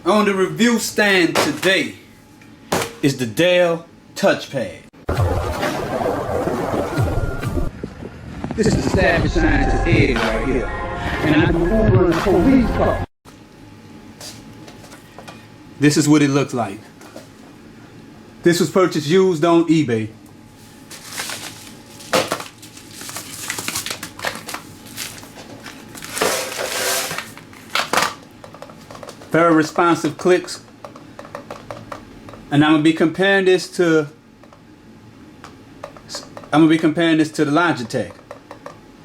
On the review stand today is the Dell Touchpad. This is the savage scientist egg right here. And I'm Uber in a police car. This is what it looks like. This was purchased used on eBay. Very responsive clicks. And I'm gonna be comparing this to the Logitech.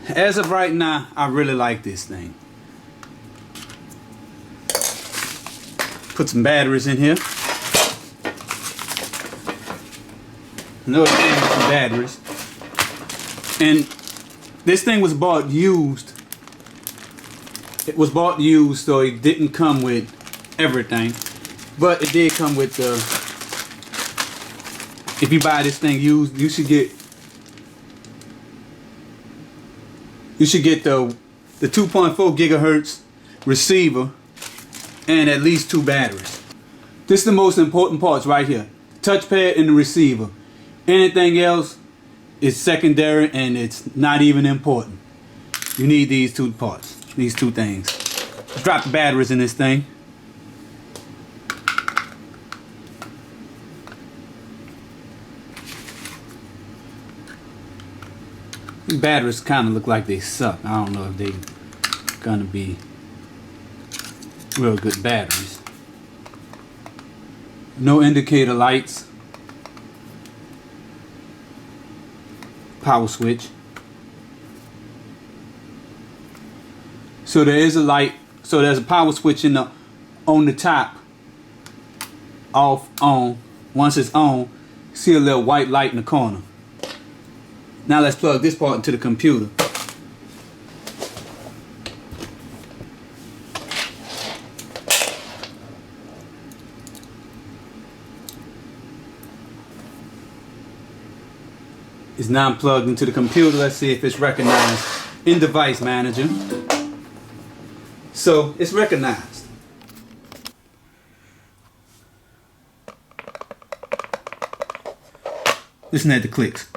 As of right now, I really like this thing. Put some batteries in here. Another thing with some batteries. And this thing was bought used. It was bought used, so it didn't come with everything. But it did come with the... If you buy this thing used, you should get the 2.4 gigahertz receiver and at least 2 batteries. This is the most important parts right here. Touchpad and the receiver. Anything else is secondary and it's not even important. You need these 2 parts, these 2 things. Let's drop the batteries in this thing. These batteries kind of look like they suck. I don't know if they're gonna be real good batteries. No indicator lights. Power switch. So there is a light. So there's a power switch on the top. Off, on. Once it's on, see a little white light in the corner. Now let's plug this part into the computer. It's now plugged into the computer. Let's see if it's recognized in Device Manager. So it's recognized. Listen at the clicks.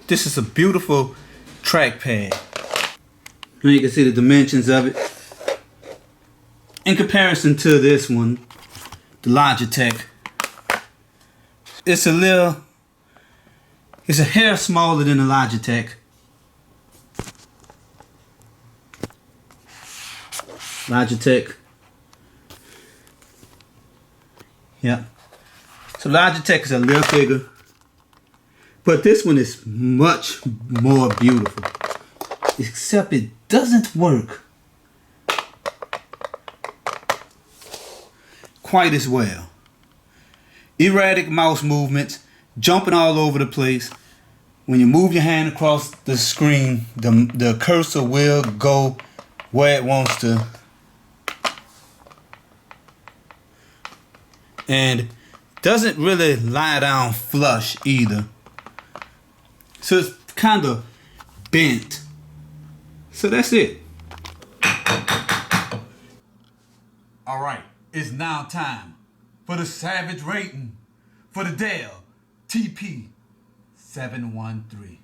This is a beautiful trackpad. Now you can see the dimensions of it. In comparison to this one, the Logitech, it's a hair smaller than the Logitech. Logitech. Yep. So Logitech is a little bigger. But this one is much more beautiful. Except it doesn't work quite as well. Erratic mouse movements, jumping all over the place. When you move your hand across the screen, the cursor will go where it wants to. And doesn't really lie down flush either. So it's kind of bent. So that's it. Alright, it's now time for the savage rating for the Dell TP 713.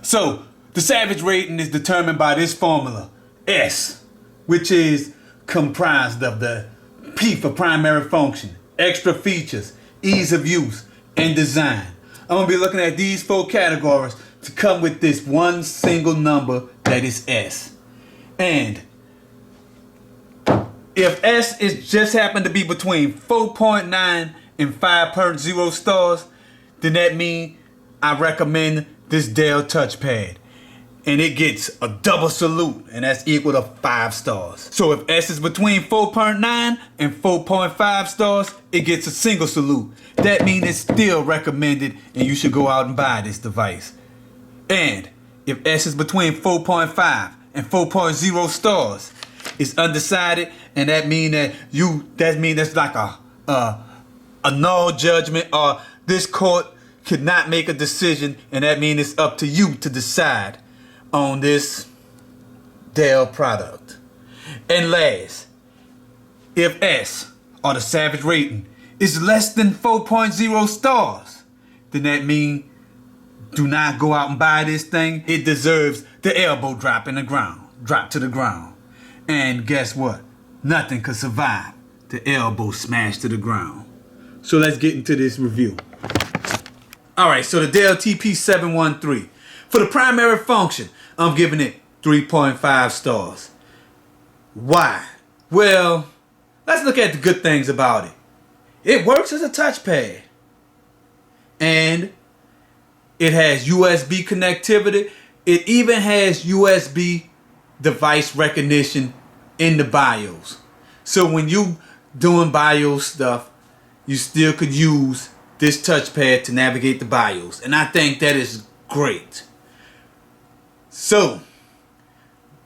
So the savage rating is determined by this formula, S, which is comprised of the P for primary function, extra features, ease of use, and design. I'm going to be looking at these 4 categories to come with this one single number that is S. And if S is just happen to be between 4.9 and 5.0 stars, then that means I recommend this Dell touchpad. And it gets a double salute, and that's equal to 5 stars. So if S is between 4.9 and 4.5 stars, it gets a single salute. That means it's still recommended and you should go out and buy this device. And if S is between 4.5 and 4.0 stars, it's undecided, and that means that's like a null judgment, or this court could not make a decision, and that means it's up to you to decide on this Dell product. And last, if S, or the Savage rating, is less than 4.0 stars, then that means do not go out and buy this thing. It deserves the elbow drop in the ground, drop to the ground. And guess what? Nothing could survive the elbow smash to the ground. So let's get into this review. Alright, so the Dell TP 713. For the primary function, I'm giving it 3.5 stars. Why? Well, let's look at the good things about it. It works as a touchpad. And it has USB connectivity. It even has USB device recognition in the BIOS. So when you doing BIOS stuff, you still could use this touchpad to navigate the BIOS. And I think that is great. So,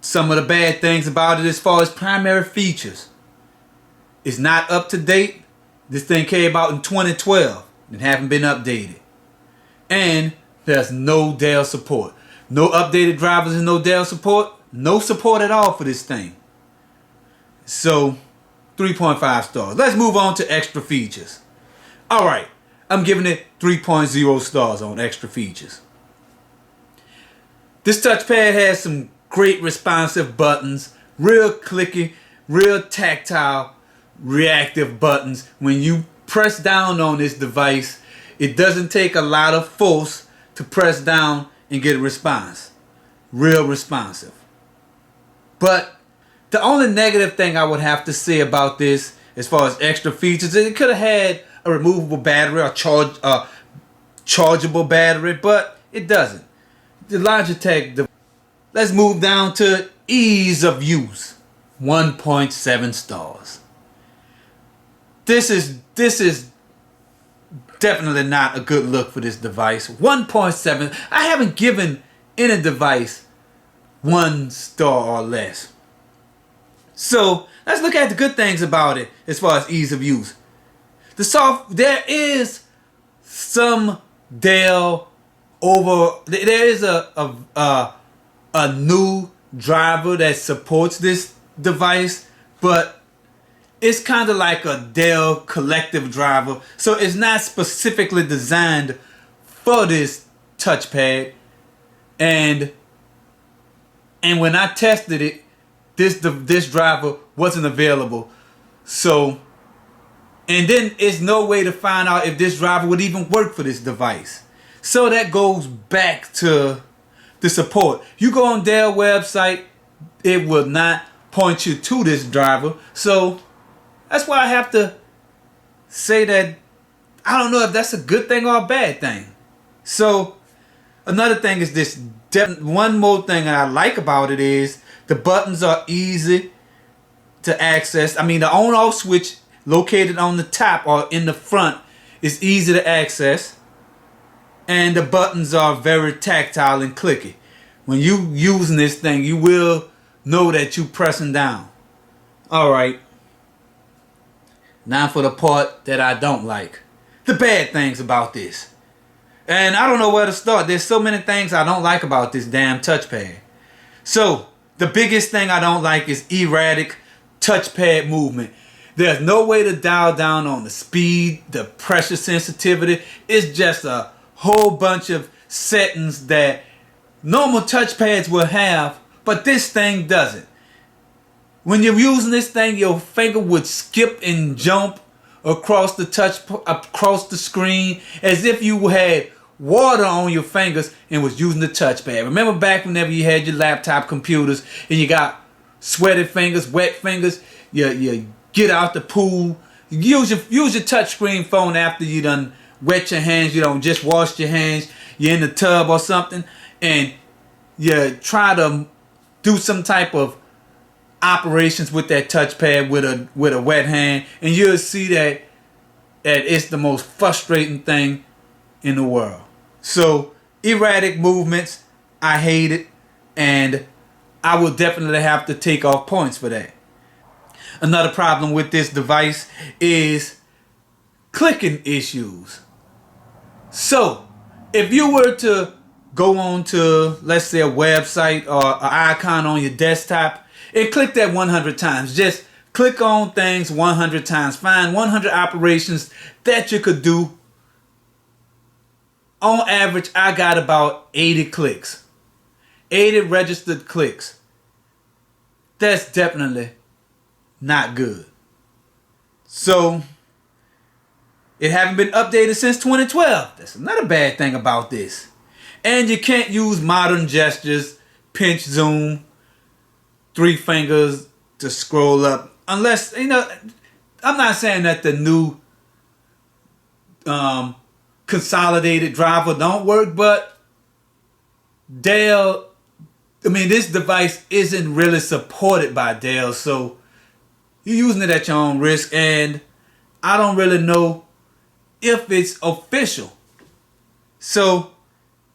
some of the bad things about it as far as primary features. It's not up to date. This thing came out in 2012 and haven't been updated. And there's no Dell support. No updated drivers and no Dell support. No support at all for this thing. So, 3.5 stars. Let's move on to extra features. Alright, I'm giving it 3.0 stars on extra features. This touchpad has some great responsive buttons, real clicky, real tactile, reactive buttons. When you press down on this device, it doesn't take a lot of force to press down and get a response. Real responsive. But the only negative thing I would have to say about this, as far as extra features, it could have had a removable battery or chargeable battery, but it doesn't. The Logitech. Let's move down to ease of use. 1.7 stars. This is definitely not a good look for this device. 1.7. I haven't given any device 1 star or less. So let's look at the good things about it as far as ease of use. There is some Dell there is a new driver that supports this device, but it's kind of like a Dell collective driver, so it's not specifically designed for this touchpad. And when I tested it, this driver wasn't available. So, and then there's no way to find out if this driver would even work for this device. So that goes back to the support. You go on Dell website, it will not point you to this driver. So that's why I have to say that I don't know if that's a good thing or a bad thing. So another thing is this. One more thing that I like about it is the buttons are easy to access. I mean, the on-off switch located on the top or in the front is easy to access. And the buttons are very tactile and clicky. When you using this thing, you will know that you pressing down. Alright. Now for the part that I don't like. The bad things about this. And I don't know where to start. There's so many things I don't like about this damn touchpad. So, the biggest thing I don't like is erratic touchpad movement. There's no way to dial down on the speed, the pressure sensitivity. It's just a whole bunch of settings that normal touchpads will have, but this thing doesn't. When you're using this thing, your finger would skip and jump across the screen as if you had water on your fingers and was using the touchpad. Remember back whenever you had your laptop computers and you got sweaty fingers, wet fingers, you get out the pool. Use your touchscreen phone after you done wet your hands. You don't just wash your hands. You're in the tub or something, and you try to do some type of operations with that touchpad with a wet hand, and you'll see that it's the most frustrating thing in the world. So erratic movements, I hate it, and I will definitely have to take off points for that. Another problem with this device is clicking issues. So if you were to go on to, let's say, a website or an icon on your desktop and click that 100 times, just click on things 100 times. Find 100 operations that you could do. On average, I got about 80 clicks. 80 registered clicks. That's definitely not good. So it haven't been updated since 2012. That's another bad thing about this. And you can't use modern gestures, pinch, zoom, 3 fingers to scroll up. Unless, I'm not saying that the new consolidated driver don't work, but Dell, this device isn't really supported by Dell, so you're using it at your own risk, and I don't really know if it's official. So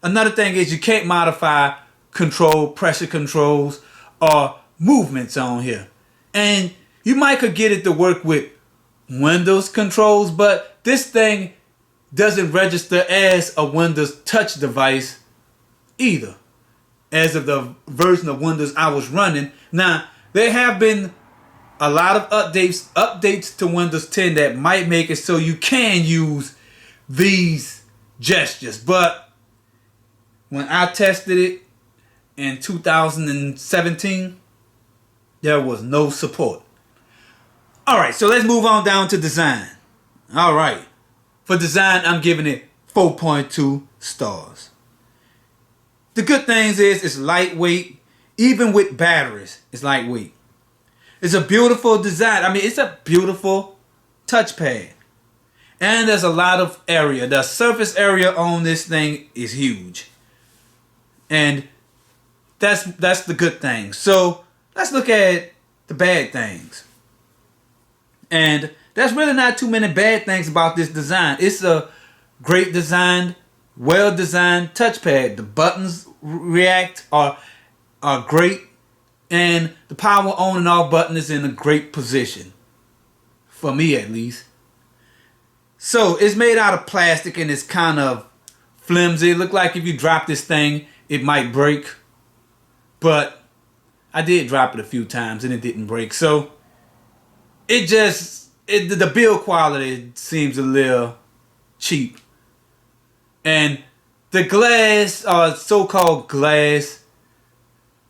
another thing is you can't modify pressure controls or movements on here. And you might could get it to work with Windows controls, but this thing doesn't register as a Windows touch device either, as of the version of Windows I was running. Now, there have been a lot of updates to Windows 10 that might make it so you can use these gestures, but when I tested it in 2017, there was no support. Alright, so let's move on down to design. Alright, for design, I'm giving it 4.2 stars. The good things is it's lightweight. Even with batteries, it's lightweight. It's a beautiful design. It's a beautiful touchpad. And there's a lot of area. The surface area on this thing is huge. And that's the good thing. So let's look at the bad things. And there's really not too many bad things about this design. It's a great designed, well designed touchpad. The buttons are great, and the power on and off button is in a great position, for me at least. So it's made out of plastic and it's kind of flimsy. It looked like if you drop this thing, it might break. But I did drop it a few times and it didn't break. So the build quality seems a little cheap. And the glass, or so-called glass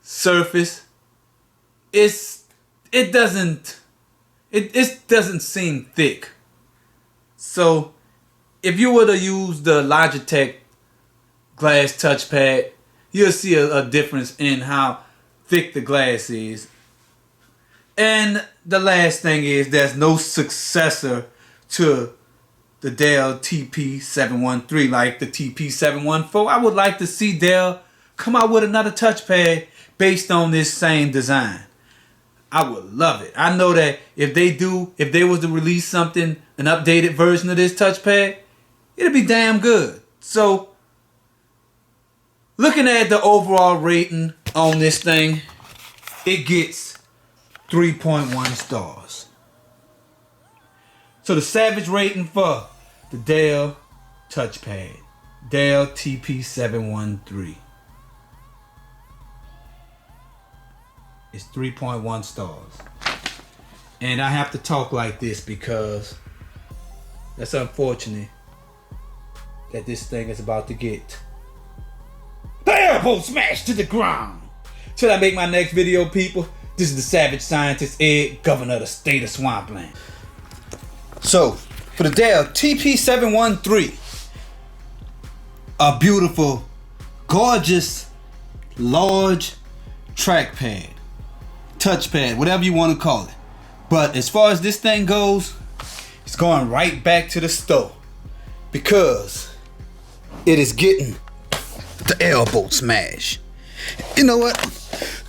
surface, it doesn't seem thick. So if you were to use the Logitech Glass Touchpad, you'll see a difference in how thick the glass is. And the last thing is there's no successor to the Dell TP 713 like the TP 714. I would like to see Dell come out with another touchpad based on this same design. I would love it. I know that if they was to release something, an updated version of this touchpad, it'll be damn good. So, looking at the overall rating on this thing, it gets 3.1 stars. So the savage rating for the Dell touchpad, Dell TP 713, is 3.1 stars. And I have to talk like this because that's unfortunate that this thing is about to get the elbow smashed to the ground. Till I make my next video, people, this is the Savage Scientist Ed, Governor of the State of Swampland. So, for the Dell TP713, a beautiful, gorgeous, large trackpad, touchpad, whatever you want to call it. But as far as this thing goes, it's going right back to the store because it is getting the elbow smash. You know what?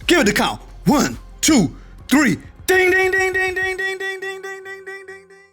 Give it the count. 1, 2, 3. Ding, ding, ding, ding, ding, ding, ding, ding, ding.